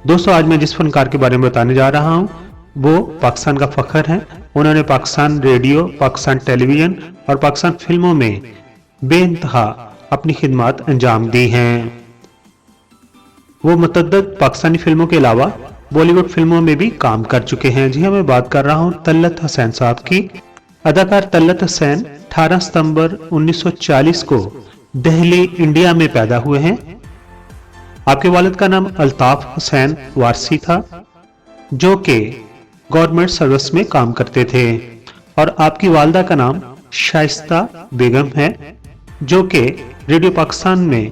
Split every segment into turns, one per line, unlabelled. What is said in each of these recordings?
दोस्तों, आज मैं जिस फनकार के बारे में बताने जा रहा हूँ वो पाकिस्तान का फख्र है। उन्होंने पाकिस्तान रेडियो, पाकिस्तान टेलीविजन और पाकिस्तान फिल्मों में बेइंतहा अपनी खिदमत अंजाम दी हैं। वो मुतअद्दिद पाकिस्तानी फिल्मों के अलावा बॉलीवुड फिल्मों में भी काम कर चुके हैं। जी हाँ, मैं बात कर रहा हूँ तलत हुसैन साहब की। अदाकार तलत हुसैन 18 सितंबर 1940 को दिल्ली, इंडिया में पैदा हुए हैं। आपके वालिद का नाम अल्ताफ हुसैन वारसी था, जो कि गवर्नमेंट सर्विस में काम करते थे, और आपकी वालदा का नाम शाइस्ता बेगम है, जो कि रेडियो पाकिस्तान में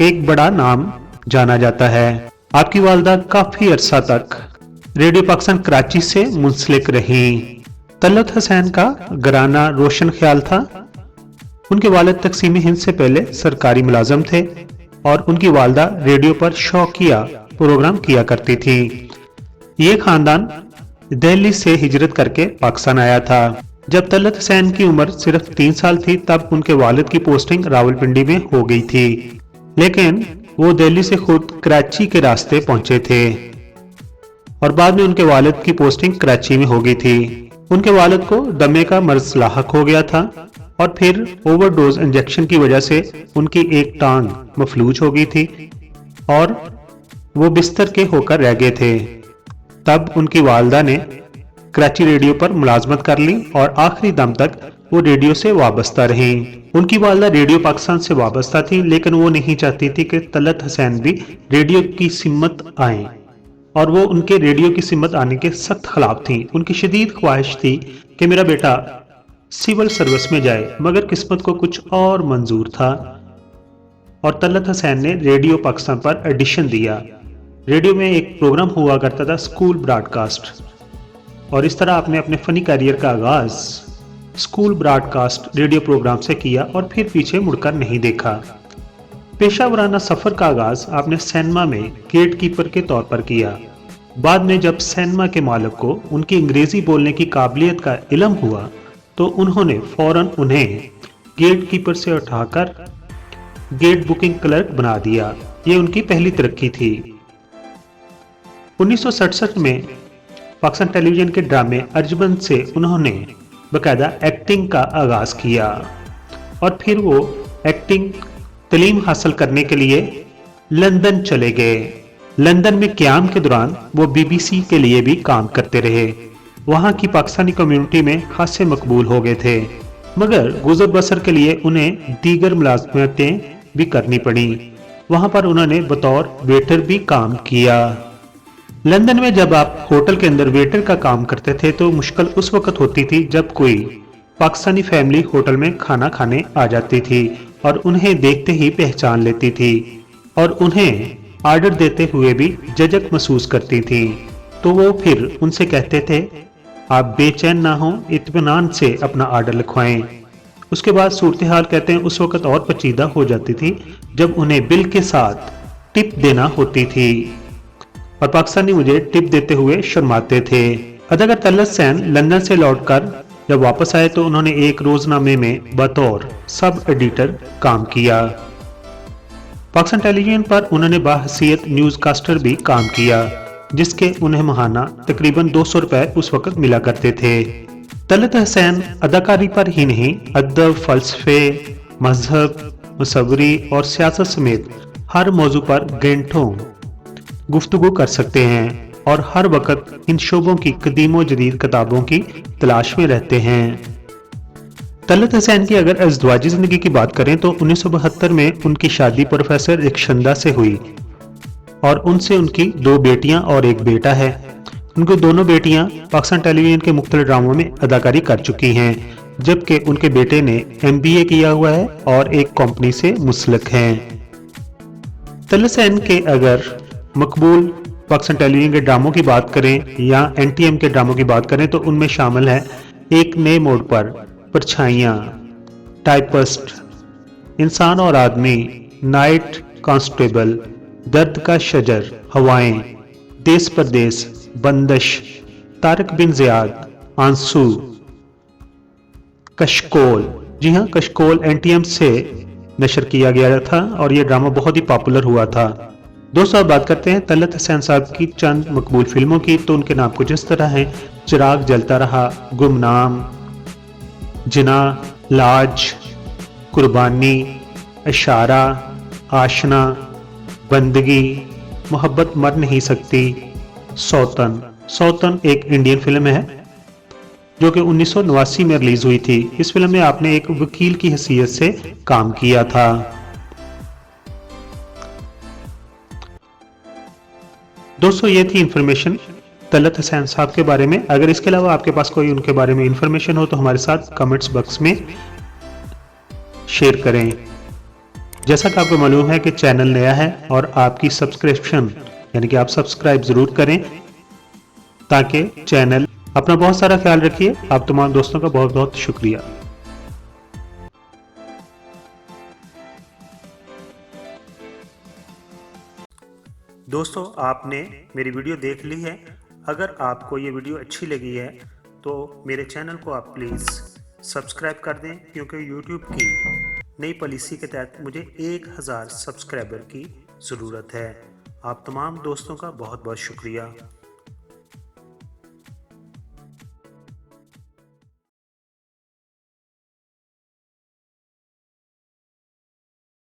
एक बड़ा नाम जाना जाता है। आपकी वालदा काफी अरसा तक रेडियो पाकिस्तान कराची से मुंसलिक रही। तलत हुसैन का घराना रोशन ख्याल था। उनके वालिद तकसीम हिंद से पहले सरकारी मुलाजम थे और उनकी वालदा रेडियो पर शौकिया प्रोग्राम किया करती थी। ये खानदान दिल्ली से हिजरत करके पाकिस्तान आया था। जब तलत हुसैन की उम्र सिर्फ 3 साल थी तब उनके वालिद की पोस्टिंग रावलपिंडी में हो गई थी, लेकिन वो दिल्ली से खुद कराची के रास्ते पहुंचे थे और बाद में उनके वालिद की पोस्टिंग कराची में हो गई थी। उनके वालिद को दमे का मर्ज लाहक हो गया था और फिर ओवरडोज इंजेक्शन की वजह से उनकी एक टांग मफलूज हो गई थी और वो बिस्तर के होकर रह गए थे। तब उनकी वालदा ने कराची रेडियो पर मुलाजमत कर ली और आखिरी दम तक वो रेडियो से वाबस्ता रही। उनकी वालदा रेडियो पाकिस्तान से वाबस्ता थी, लेकिन वो नहीं चाहती थी कि तलत हुसैन भी रेडियो की सिमत आए, और वो उनके रेडियो की सिमत आने के सख्त खिलाफ थी। उनकी शदीद ख्वाहिश थी कि मेरा बेटा सिविल सर्विस में जाए, मगर किस्मत को कुछ और मंजूर था और तलत हुसैन ने रेडियो पाकिस्तान पर एडिशन दिया। रेडियो में एक प्रोग्राम हुआ करता था, स्कूल ब्रॉडकास्ट, और इस तरह आपने अपने फनी करियर का आगाज स्कूल ब्रॉडकास्ट रेडियो प्रोग्राम से किया और फिर पीछे मुड़कर नहीं देखा। पेशा वराना सफर का आगाज आपने सिनेमा में गेट कीपर के तौर पर किया। बाद में जब सिनेमा के मालिक को उनकी अंग्रेजी बोलने की काबिलियत का इल्म हुआ तो उन्होंने फौरन उन्हें गेट कीपर से उठाकर गेट बुकिंग क्लर्क बना दिया। ये उनकी पहली तरक्की थी। 1967 में पाकिस्तान टेलीविजन के ड्रामे अर्जमंद से उन्होंने बाकायदा एक्टिंग का आगाज किया और फिर वो एक्टिंग तालीम हासिल करने के लिए लंदन चले गए। लंदन में क़याम के दौरान वो BBC के लिए भी काम करते रहे। वहाँ की पाकिस्तानी कम्युनिटी में खासे मकबूल हो गए थे, मगर गुजर बसर के लिए उन्हें दीगर मुलाजमतें भी करनी पड़ी। वहाँ पर उन्होंने बतौर वेटर भी काम किया। लंदन में जब आप होटल के अंदर वेटर का काम करते थे तो मुश्किल उस वक्त होती थी जब कोई पाकिस्तानी फैमिली होटल में खाना खाने आ जाती थी और उन्हें देखते ही पहचान लेती थी और उन्हें आर्डर देते हुए भी झिझक महसूस करती थी। तो वो फिर उनसे कहते थे, आप बेचैन ना हो, इत्मीनान से अपना आर्डर लिखवाएं। उसके बाद सूरत हाल कहते हैं उस वक्त और पेचीदा हो जाती थी जब उन्हें बिल के साथ टिप देना होती थी और पाकिस्तानी मुझे टिप देते हुए शर्माते थे। अदाकार तलत हुसैन लंदन से लौटकर जब वापस आए तो उन्होंने एक रोजनामे में बतौर सब एडिटर काम किया। पाकिस्तान टेलीविजन पर उन्होंने बाहसीयत न्यूज कास्टर भी काम किया, जिसके उन्हें महाना तकरीबन 200 रुपए उस वक्त मिला करते थे। तलत हुसैन अदाकारी पर ही नहीं, अदब, फलसफे, मजहब, मुसव्वरी और सियासत समेत हर मौजू पर घंटों गुफ्तगू कर सकते हैं और हर वक्त इन शोबों की कदीमो जदीद किताबों की तलाश में रहते हैं। तलत हुसैन की अगर अज़दवाजी जिंदगी की बात करें तो 1972 में उनकी शादी प्रोफेसर रिक्शंदा से हुई और उनसे उनकी 2 बेटियां और 1 बेटा है। उनकी दोनों बेटियां पाकिस्तान टेलीविजन के मुख्तलिफ ड्रामों में अदाकारी कर चुकी हैं, जबकि उनके बेटे ने MBA किया हुआ है और एक कंपनी से मुंसलिक हैं। तलत हुसैन के अगर मकबूल पाकिस्तान टेलीविजन के ड्रामों की बात करें या NTM के ड्रामों की बात करें तो उनमें शामिल है एक नए मोड़ पर, परछाइयाँ, टाइपिस्ट, इंसान और आदमी, नाइट कांस्टेबल, दर्द का शजर, हवाएं, देश परदेश, बंदिश, तारिक बिन ज़ियाद, आंसू, कशकोल। जी हाँ, कशकोल NTM से नशर किया गया था और यह ड्रामा बहुत ही पॉपुलर हुआ था। दोस्तों अब बात करते हैं तलत हसैन साहब की चंद मकबूल फिल्मों की। तो उनके नाम कुछ इस तरह हैं: चिराग जलता रहा, गुमनाम, जिना, लाज, कुर्बानी, इशारा, आशना, बंदगी, मोहब्बत मर नहीं सकती, सौतन। सौतन एक इंडियन फिल्म है जो कि 1989 में रिलीज हुई थी। इस फिल्म में आपने एक वकील की हैसियत से काम किया था। दोस्तों ये थी इंफॉर्मेशन तलत हसैन साहब के बारे में। अगर इसके अलावा आपके पास कोई उनके बारे में इंफॉर्मेशन हो तो हमारे साथ कमेंट्स बॉक्स में शेयर करें। जैसा कि आपको मालूम है कि चैनल नया है और आपकी सब्सक्रिप्शन यानी कि आप सब्सक्राइब जरूर करें ताकि चैनल। अपना बहुत सारा ख्याल रखिए। आप तमाम दोस्तों का बहुत बहुत शुक्रिया। दोस्तों आपने मेरी वीडियो देख ली है। अगर आपको ये वीडियो अच्छी लगी है तो मेरे चैनल को आप प्लीज़ सब्सक्राइब कर दें, क्योंकि YouTube की नई पॉलिसी के तहत मुझे 1000 सब्सक्राइबर की ज़रूरत है। आप तमाम दोस्तों का बहुत बहुत शुक्रिया।